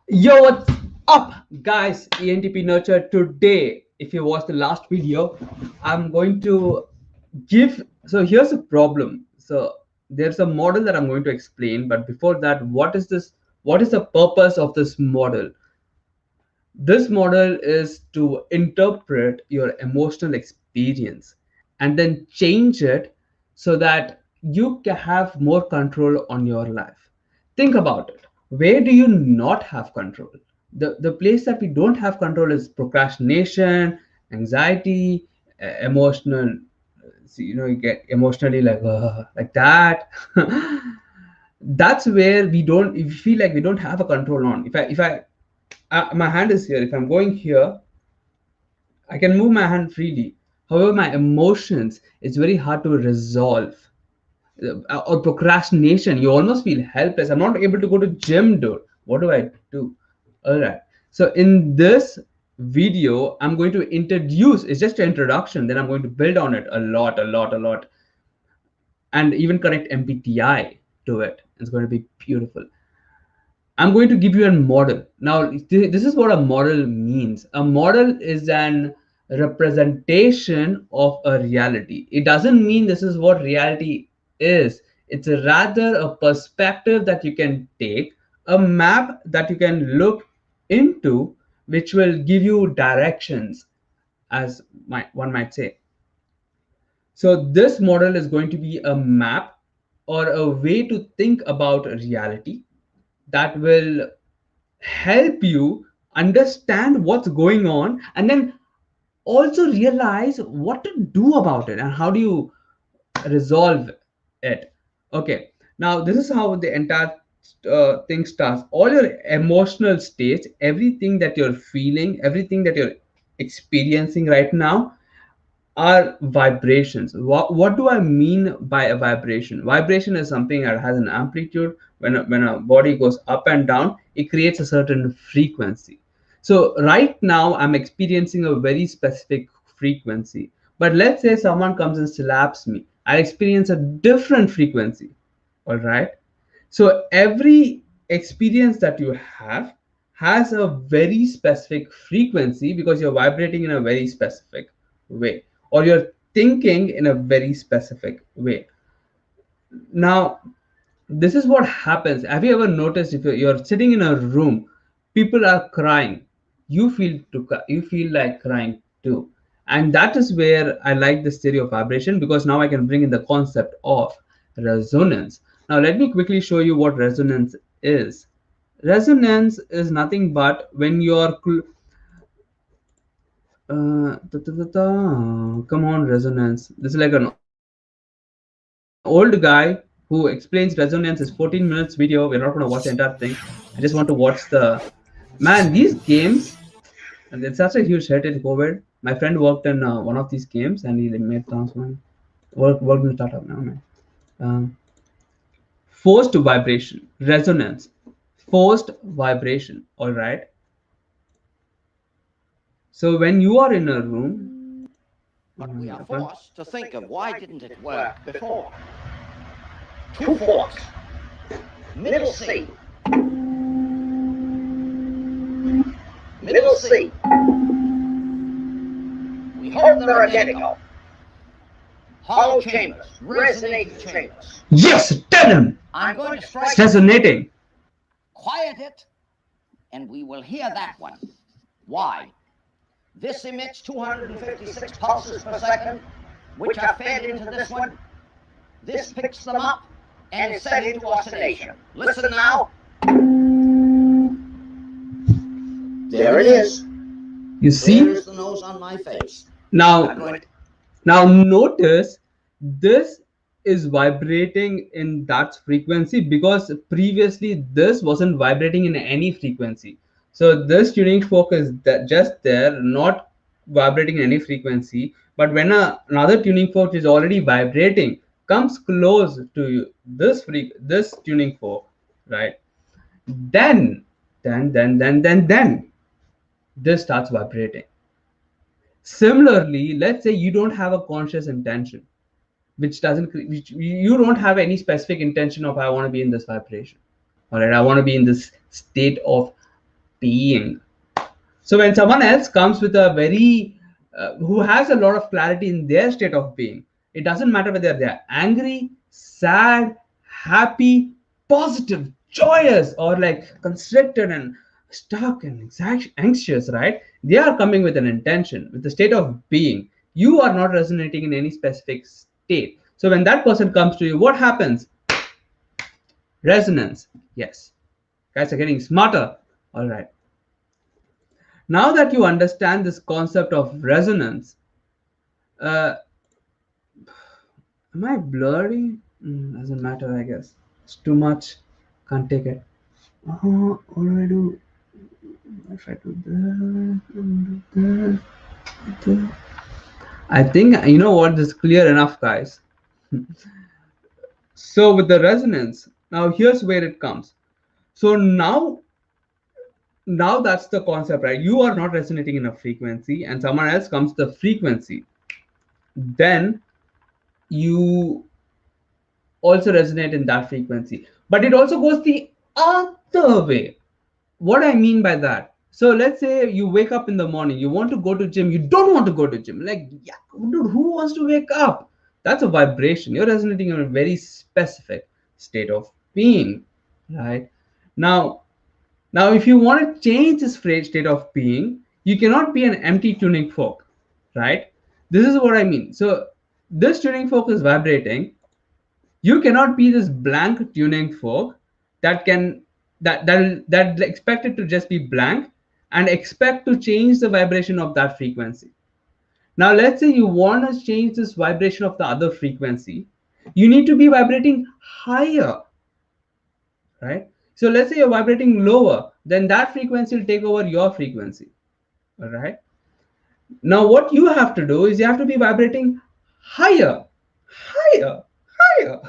Yo, what's up, guys? ENTP Nurture. Today, if you watched the last video, I'm going to give. So, here's a problem. So, there's a model that I'm going to explain. But before that, what is this? What is the purpose of this model? This model is to interpret your emotional experience and then change it so that you can have more control on your life. Think about it. Where do you not have control? The place that we don't have control is procrastination, anxiety, emotional. You get emotionally like that. That's where we don't. If we feel like we don't have a control on. If I my hand is here. If I'm going here, I can move my hand freely. However, my emotions, it's very hard to resolve. Or procrastination, you almost feel helpless. I'm not able to go to gym, dude. What do I do? All right. So in this video, I'm going to introduce. It's just an introduction. Then I'm going to build on it a lot, and even connect MBTI to it. It's going to be beautiful. I'm going to give you a model. Now, this is what a model means. A model is an representation of a reality. It doesn't mean this is what reality is. It's rather a perspective that you can take, a map that you can look into, which will give you directions, as one might say. So, this model is going to be a map or a way to think about reality that will help you understand what's going on and then also realize what to do about it and how do you resolve it. Okay, now this is how the entire thing starts. All your emotional states, everything that you're feeling, everything that you're experiencing right now are vibrations. What do I mean by a vibration? Vibration is something that has an amplitude. When a body goes up and down, it creates a certain frequency. So right now I'm experiencing a very specific frequency, but let's say someone comes and slaps me, I experience a different frequency. All right. So every experience that you have has a very specific frequency because you're vibrating in a very specific way or you're thinking in a very specific way. Now, this is what happens. Have you ever noticed if you're sitting in a room, people are crying, you feel like crying too. And that is where I like this theory of vibration because now I can bring in the concept of resonance. Now, let me quickly show you what resonance is. Resonance is nothing but when you're come on, resonance. This is like an old guy who explains resonance is 14 minutes video. We're not going to watch the entire thing. I just want to watch the man. These games, and it's such a huge hit in COVID. My friend worked in one of these games and he made transform worked in a startup now, man. Um, Forced vibration, resonance, forced vibration. All right. So when you are in a room, But we are forced to think of why didn't it work before. Two forks. Middle C. Middle C. We hope they're identical. Hollow chambers, resonating chambers. yes, tell him. I'm going to strike Resonating. quiet it, and we will hear that one. Why? This emits 256 pulses per second, which are fed into this one. This picks them up and is set into oscillation. Listen now. There it is. You see? There's the nose on my face. Now, now notice this is vibrating in that frequency because previously this wasn't vibrating in any frequency. So this tuning fork is just there, not vibrating in any frequency. But when another tuning fork is already vibrating, comes close to you, this tuning fork, right? Then, then this starts vibrating. Similarly, let's say you don't have a conscious intention, which you don't have any specific intention of I want to be in this vibration. All right, I want to be in this state of being. So when someone else comes with a very who has a lot of clarity in their state of being, it doesn't matter whether they're angry, sad, happy, positive, joyous, or like constricted and stuck and anxious, right? They are coming with an intention, with the state of being. You are not resonating in any specific state. So when that person comes to you, what happens? Resonance. Yes. Guys are getting smarter. All right. Now that you understand this concept of resonance, uh, am I blurry? Doesn't matter, I guess. It's too much. Can't take it. What do I do? If I do that. I think, you know what, this is clear enough, guys. So with the resonance, now here's where it comes. So now that's the concept, right? You are not resonating in a frequency and someone else comes to the frequency. Then you also resonate in that frequency. But it also goes the other way. What I mean by that, so let's say you wake up in the morning, you want to go to gym, you don't want to go to gym. Like, yeah, dude, who wants to wake up? That's a vibration. You're resonating in a very specific state of being, right? Now, if you want to change this state of being, you cannot be an empty tuning fork, right? This is what I mean. So this tuning fork is vibrating. You cannot be this blank tuning fork that can that expected to just be blank and expect to change the vibration of that frequency. Now let's say you want to change this vibration of the other frequency. You need to be vibrating higher, right? So let's say you're vibrating lower, then that frequency will take over your frequency. All right. Now what you have to do is you have to be vibrating higher, higher, higher,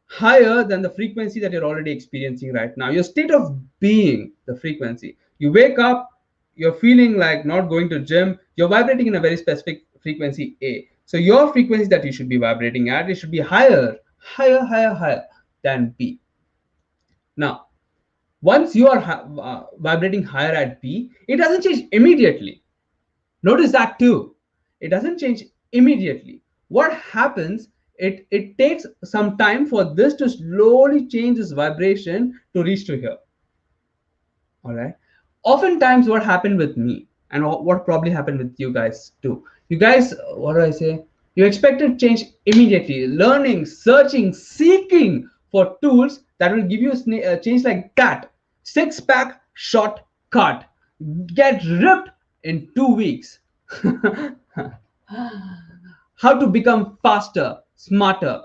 higher than the frequency that you're already experiencing right now. Your state of being, the frequency. You wake up, you're feeling like not going to gym, you're vibrating in a very specific frequency A. So your frequency that you should be vibrating at, it should be higher, higher, higher, higher than B. Now, once you are vibrating higher at B, it doesn't change immediately. Notice that too. It doesn't change immediately. What happens, it takes some time for this to slowly change this vibration to reach to here. All right. Oftentimes what happened with me and what probably happened with you guys too. You guys, what do I say? You expected change immediately. Learning, searching, seeking for tools that will give you a change like that. Six-pack shortcut. Get ripped in 2 weeks. How to become faster, smarter.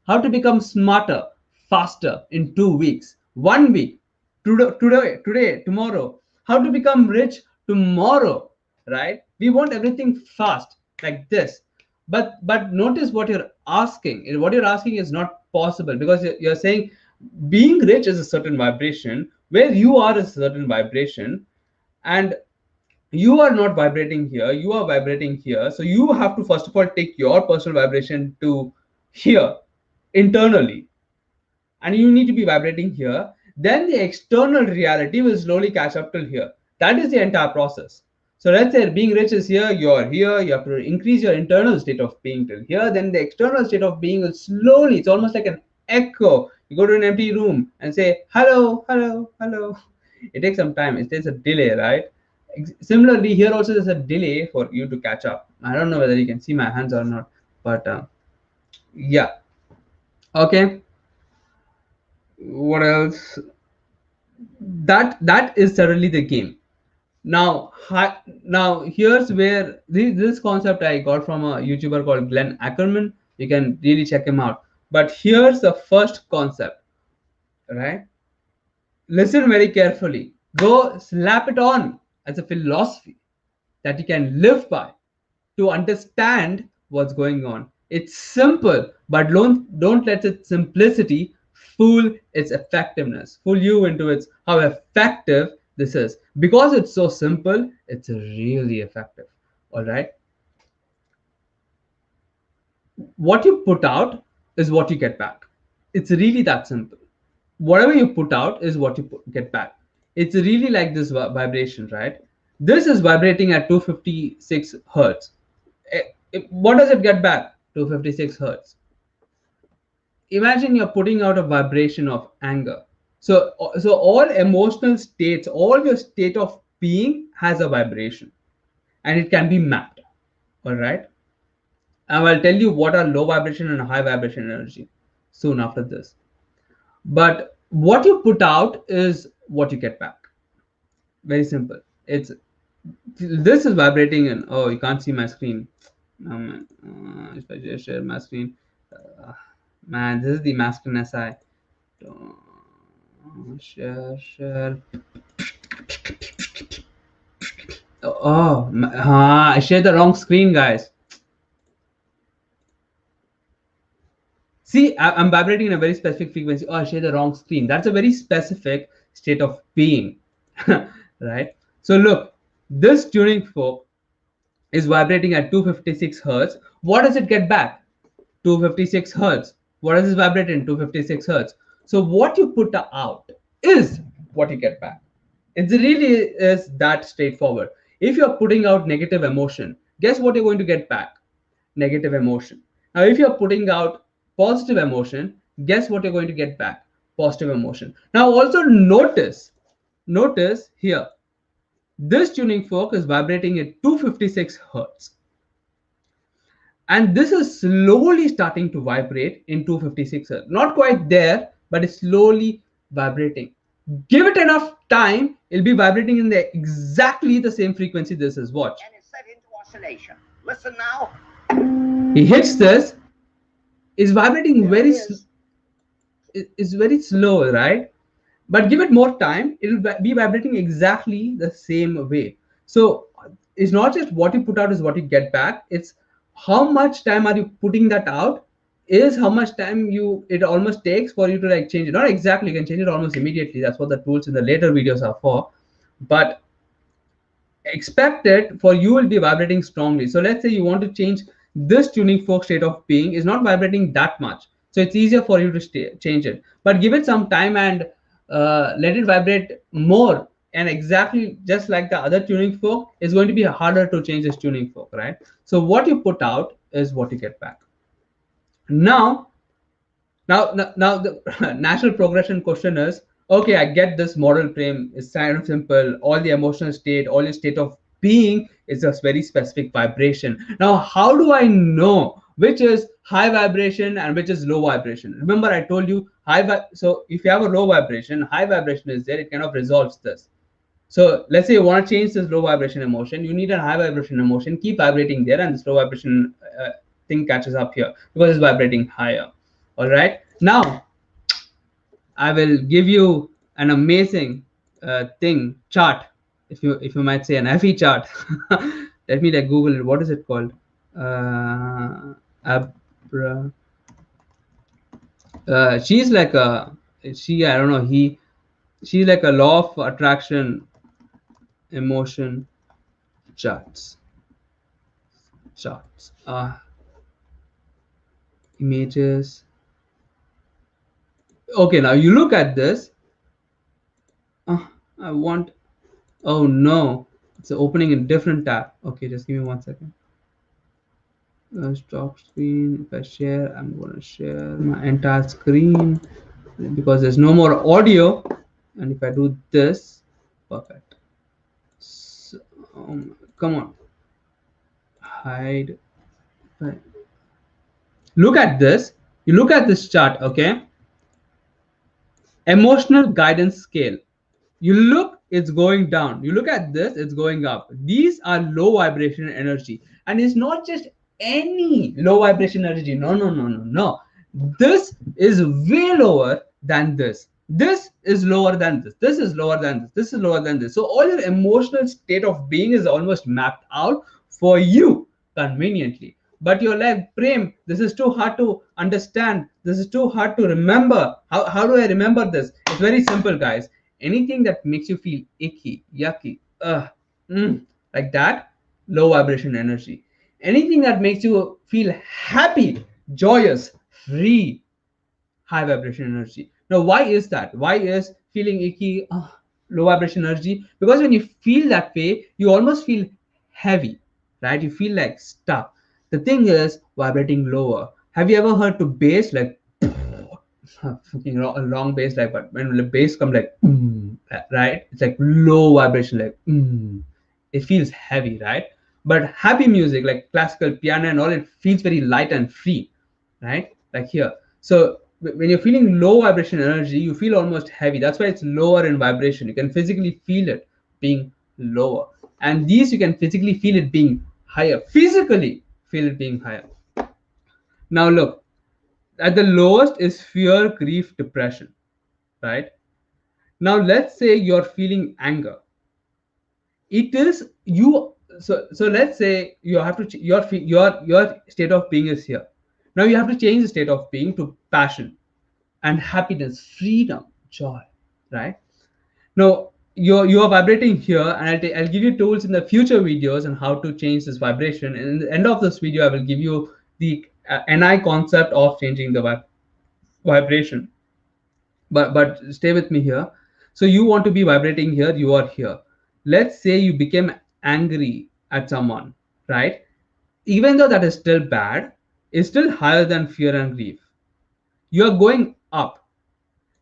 How to become smarter, faster in 2 weeks. 1 week. Today, tomorrow. How to become rich tomorrow, right? We want everything fast, like this. But notice what you're asking. What you're asking is not possible because you're saying being rich is a certain vibration, where you are a certain vibration, and you are not vibrating here, you are vibrating here. So you have to first of all take your personal vibration to here internally, and you need to be vibrating here. Then the external reality will slowly catch up till here. That is the entire process. So let's say being rich is here, you're here, you have to increase your internal state of being till here. Then the external state of being will slowly, it's almost like an echo. You go to an empty room and say, hello, hello, hello. It takes some time, it takes a delay, right? Similarly, here also there's a delay for you to catch up. I don't know whether you can see my hands or not, but yeah. Okay. What else? That is certainly the game. Now here's where this concept I got from a YouTuber called Glenn Ackerman. You can really check him out. But here's the first concept, right? Listen very carefully. Go slap it on as a philosophy that you can live by to understand what's going on. It's simple, but don't let its simplicity fool its effectiveness, fool you into its how effective this is. Because it's so simple, it's really effective. All right. What you put out is what you get back. It's really that simple. Whatever you put out is what you get back. It's really like this vibration, right? This is vibrating at 256 hertz. What does it get back? 256 hertz. Imagine you're putting out a vibration of anger. So all emotional states, all your state of being has a vibration, and it can be mapped. All right. And I'll tell you what are low vibration and high vibration energy soon after this. But what you put out is what you get back. Very simple. It's this is vibrating in. Oh, you can't see my screen. Man, if I just share my screen, uh, man, this is the masculine SI. Share. Oh, I shared the wrong screen, guys. See, I'm vibrating in a very specific frequency. Oh, I shared the wrong screen. That's a very specific state of being, right? So look, this tuning fork is vibrating at 256 hertz. What does it get back? 256 hertz. What does it vibrate in? 256 hertz. So what you put out is what you get back. It really is that straightforward. If you're putting out negative emotion, guess what you're going to get back? Negative emotion. Now, if you're putting out positive emotion, guess what you're going to get back? Positive emotion. Now, also notice here, this tuning fork is vibrating at 256 hertz. And this is slowly starting to vibrate in 256 hertz. Not quite there, but it's slowly vibrating. Give it enough time, it'll be vibrating in exactly the same frequency this is. Watch. And it's set into oscillation. Listen now. He hits this, is vibrating very is very slow, right? But give it more time, it'll be vibrating exactly the same way. So it's not just what you put out is what you get back, it's how much time are you putting that out is how much time it almost takes for you to like change it. Not exactly, you can change it almost immediately. That's what the tools in the later videos are for. But expect it for you will be vibrating strongly. So let's say you want to change this tuning fork state of being is not vibrating that much. So it's easier for you to change it. But give it some time and let it vibrate more. And exactly just like the other tuning fork, is going to be harder to change this tuning fork, right? So what you put out is what you get back. Now the natural progression question is, okay, I get this model frame is kind of simple. All the emotional state, all your state of being is a very specific vibration. Now, how do I know which is high vibration and which is low vibration? Remember, I told you so if you have a low vibration, high vibration is there, it kind of resolves this. So let's say you want to change this low vibration emotion, you need a high vibration emotion, keep vibrating there, and this low vibration thing catches up here because it's vibrating higher. All right. Now, I will give you an amazing chart, if you might say, an FE chart. Let me like Google it. What is it called? Abra. She's like I don't know. She's like a law of attraction emotion charts. Images. Okay, now you look at this. Oh no, it's opening in different tab. Okay, just give me 1 second. Stop screen. If I share, I'm going to share my entire screen because there's no more audio. And if I do this, perfect. So, come on, hide. Look at this. You look at this chart, okay? Emotional guidance scale. You look, it's going down. You look at this, it's going up. These are low vibration energy. And it's not just any low vibration energy. No. This is way lower than this. This is lower than this. This is lower than this. This is lower than this. So all your emotional state of being is almost mapped out for you conveniently. But you're like, Prem, this is too hard to understand. This is too hard to remember. How do I remember this? It's very simple, guys. Anything that makes you feel icky, yucky, like that, low vibration energy. Anything that makes you feel happy, joyous, free, high vibration energy. Now, why is that? Why is feeling icky? low vibration energy, because when you feel that way, you almost feel heavy, right? You feel like stuck. The thing is vibrating lower. Have you ever heard to bass like fucking a long bass, like, but when the bass come like right, it's like low vibration, like it feels heavy, right? But happy music like classical piano and all, it feels very light and free, right? Like here. So when you're feeling low vibration energy, you feel almost heavy. That's why it's lower in vibration. You can physically feel it being lower. And these you can physically feel it being higher. Physically feel it being higher. Now look, at the lowest is fear, grief, depression, right? Now let's say you're feeling anger. It is you. So let's say you have to your state of being is here. Now you have to change the state of being to passion and happiness, freedom, joy, right? Now you're vibrating here, and I'll give you tools in the future videos on how to change this vibration. And in the end of this video, I will give you the NI concept of changing the vibration. But stay with me here. So you want to be vibrating here. You are here. Let's say you became angry at someone, right? Even though that is still bad, it's still higher than fear and grief. You are going up.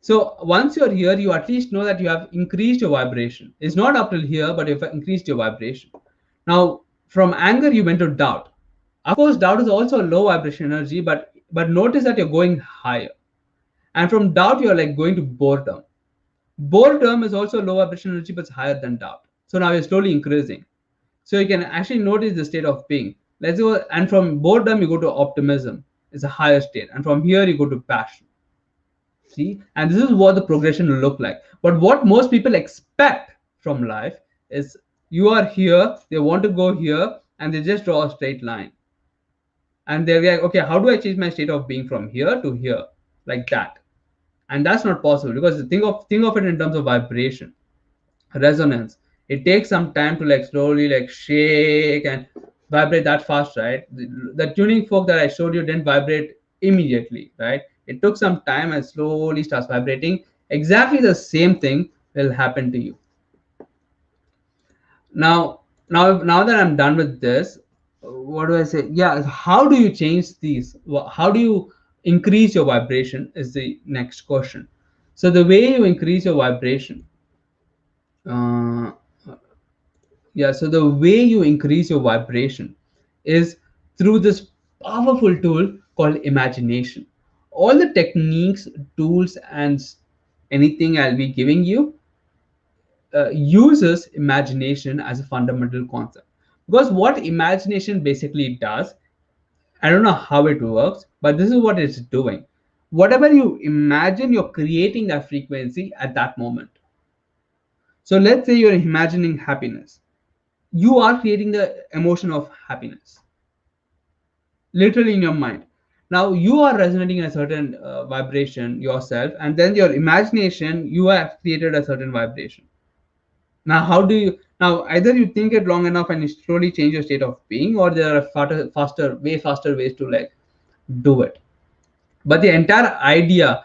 So once you're here, you at least know that you have increased your vibration. It's not up till here, but you've increased your vibration. Now, from anger, you went to doubt. Of course, doubt is also a low vibration energy, but notice that you're going higher. And from doubt, you're like going to boredom. Boredom is also low vibration energy, but it's higher than doubt. So now you're slowly increasing. So you can actually notice the state of being. Let's go, and from boredom, you go to optimism. It's a higher state. And from here, you go to passion. See, and this is what the progression will look like. But what most people expect from life is you are here, they want to go here, and they just draw a straight line. And they're like, okay, how do I change my state of being from here to here? Like that. And that's not possible, because think of it in terms of vibration, resonance. It takes some time to like slowly like shake and vibrate that fast, right? The tuning fork that I showed you didn't vibrate immediately, right? It took some time and slowly starts vibrating. Exactly the same thing will happen to you. Now that I'm done with this, what do I say? Yeah, how do you change these? How do you increase your vibration is the next question. So the way you increase your vibration, uh, yeah, so the way you increase your vibration is through this powerful tool called imagination. All the techniques, tools, and anything I'll be giving you uses imagination as a fundamental concept. Because what imagination basically does, I don't know how it works, but this is what it's doing. Whatever you imagine, you're creating that frequency at that moment. So let's say you're imagining happiness. You are creating the emotion of happiness, literally in your mind. Now you are resonating in a certain vibration yourself, and then your imagination, you have created a certain vibration. Now, how do you now either you think it long enough and you slowly change your state of being, or there are way faster ways to like do it. But the entire idea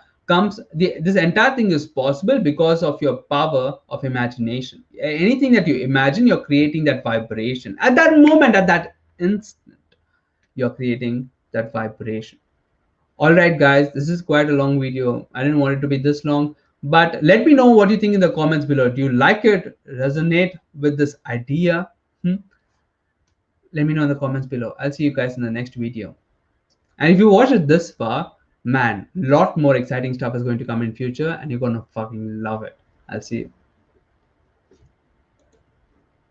this entire thing is possible because of your power of imagination. Anything that you imagine, you're creating that vibration at that moment, at that instant. You're creating that vibration. All right, guys, this is quite a long video. I didn't want it to be this long, but let me know what you think in the comments below. Do you like it? Resonate with this idea? Let me know in the comments below. I'll see you guys in the next video. And if you watched it this far, man, lot more exciting stuff is going to come in future, and you're gonna fucking love it. I'll see you.